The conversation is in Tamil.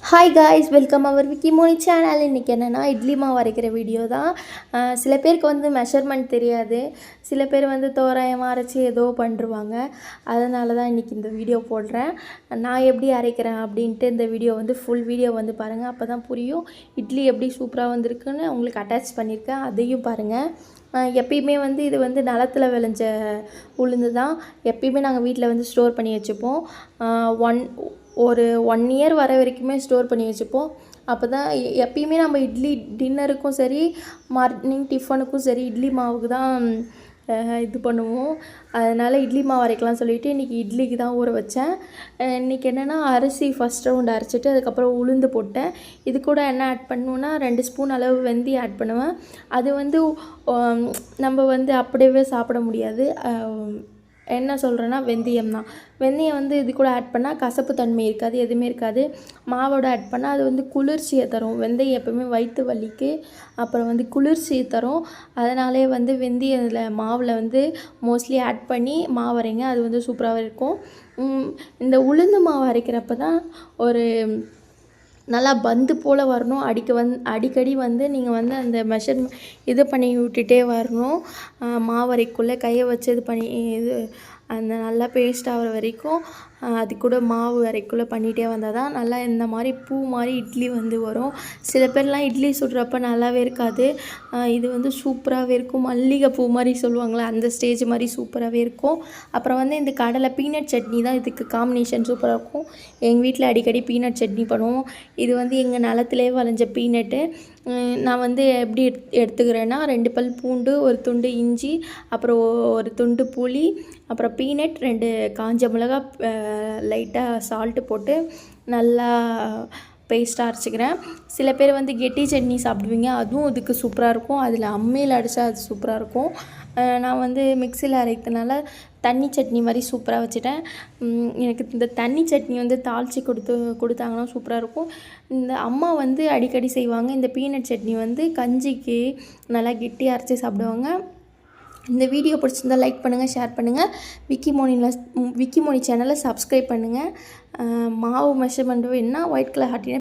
ஹாய் காய்ஸ், வெல்கம் அவர் விக்கி மோனி சேனல். இன்றைக்கி என்னென்னா இட்லி மாவு அரைக்கிற வீடியோ தான். சில பேருக்கு வந்து மெஷர்மெண்ட் தெரியாது, சில பேர் வந்து தோராயமாக அரைச்சி ஏதோ பண்ணிருவாங்க. அதனால தான் இன்றைக்கி இந்த வீடியோ போடுறேன். நான் எப்படி அரைக்கிறேன் அப்படின்ட்டு இந்த வீடியோ வந்து ஃபுல் வீடியோ வந்து பாருங்கள், அப்போ தான் புரியும். இட்லி எப்படி சூப்பராக வந்திருக்குன்னு உங்களுக்கு அட்டாச் பண்ணியிருக்கேன், அதையும் பாருங்கள். எப்பயுமே வந்து இது வந்து நிலத்தில் விளைஞ்ச உளுந்து தான். எப்பயுமே நாங்கள் வீட்டில் வந்து ஸ்டோர் பண்ணி வச்சுப்போம். ஒரு 1 இயர் வர வரைக்குமே ஸ்டோர் பண்ணி வச்சுப்போம். அப்போ தான் எப்பயுமே நம்ம இட்லி டின்னருக்கும் சரி, மார்னிங் டிஃபனுக்கும் சரி இட்லி மாவுக்கு தான் இது பண்ணுவோம். அதனால் இட்லி மாவு அரைக்கலாம் சொல்லிவிட்டு இன்றைக்கி இட்லிக்கு தான் ஊற வச்சேன். இன்றைக்கி என்னென்னா அரிசி ஃபஸ்ட் ரவுண்டு அரைச்சிட்டு அதுக்கப்புறம் உளுந்து போட்டேன். இது கூட என்ன ஆட் பண்ணுவேன்னா 2 ஸ்பூன் அளவு வெந்தயம் ஆட் பண்ணுவேன். அது வந்து நம்ம வந்து அப்படியே சாப்பிட முடியாது. என்ன சொல்கிறேன்னா வெந்தயம் தான். வெந்தயம் வந்து இது கூட ஆட் பண்ணால் கசப்பு தன்மை இருக்காது, எதுவுமே இருக்காது. மாவோட ஆட் பண்ணால் அது வந்து குளிர்ச்சியை தரும். வெந்தயம் எப்பவுமே வயிற்று வலிக்கு அப்புறம் வந்து குளிர்ச்சியை தரும். அதனாலே வந்து வெந்தயம் இதில் மாவில் வந்து மோஸ்ட்லி ஆட் பண்ணி மாவு அரைங்க, அது வந்து சூப்பராக இருக்கும். இந்த உளுந்து மாவு அரைக்கிறப்ப தான் ஒரு நல்லா பந்து போல் வரணும். அடிக்கடி வந்து நீங்கள் வந்து அந்த இது பண்ணி விட்டுட்டே வரணும். மாவரைக்குள்ளே கையை வச்சு இது பண்ணி அந்த நல்லா பேஸ்ட் ஆகிற வரைக்கும் அது கூட மாவு அரைக்குள்ளே பண்ணிகிட்டே வந்தால் தான் நல்லா இந்த மாதிரி பூ மாதிரி இட்லி வந்து வரும். சில பேர்லாம் இட்லி சுடுறப்ப நல்லாவே இருக்காது. இது வந்து சூப்பராகவே இருக்கும். மல்லிகை பூ மாதிரி சொல்லுவாங்களே, அந்த ஸ்டேஜ் மாதிரி சூப்பராகவே இருக்கும். அப்புறம் வந்து இந்த கடலை பீனட் சட்னி தான் இதுக்கு காம்பினேஷன் சூப்பராக இருக்கும். எங்கள் வீட்டில் அடிக்கடி பீனட் சட்னி பண்ணுவோம். இது வந்து எங்கள் நிலத்திலே விளைஞ்ச பீனட்டு. நான் வந்து எப்படி எடுத்துக்கிறேன்னா 2 பல் பூண்டு, ஒரு துண்டு இஞ்சி, அப்புறம் ஒரு துண்டு புளி, அப்புறம் பீனட், 2 காஞ்ச மிளகா, லைட்டாக சால்ட்டு போட்டு நல்லா பேஸ்ட்டாக அரைச்சிக்கிறேன். சில பேர் வந்து கெட்டி சட்னி சாப்பிடுவீங்க, அதுவும் இதுக்கு சூப்பராக இருக்கும். அதில் அம்மியில் அடித்தா அது சூப்பராக இருக்கும். நான் வந்து மிக்சியில் அரைத்தனால தண்ணி சட்னி மாதிரி சூப்பராக வச்சுட்டேன். எனக்கு இந்த தண்ணி சட்னி வந்து தாளித்து கொடுத்தாங்கன்னா சூப்பராக இருக்கும். இந்த அம்மா வந்து அடிக்கடி செய்வாங்க. இந்த பீனட் சட்னி வந்து கஞ்சிக்கு நல்லா கெட்டியாக அரைச்சி சாப்பிடுவாங்க. இந்த வீடியோ பிடிச்சிருந்தால் லைக் பண்ணுங்கள், ஷேர் பண்ணுங்கள். விக்கி மோனி சேனலை சப்ஸ்கிரைப் பண்ணுங்கள். மாவு மெஷர்மெண்ட் வேணுன்னா ஒயிட் கலர் ஹார்ட்டினை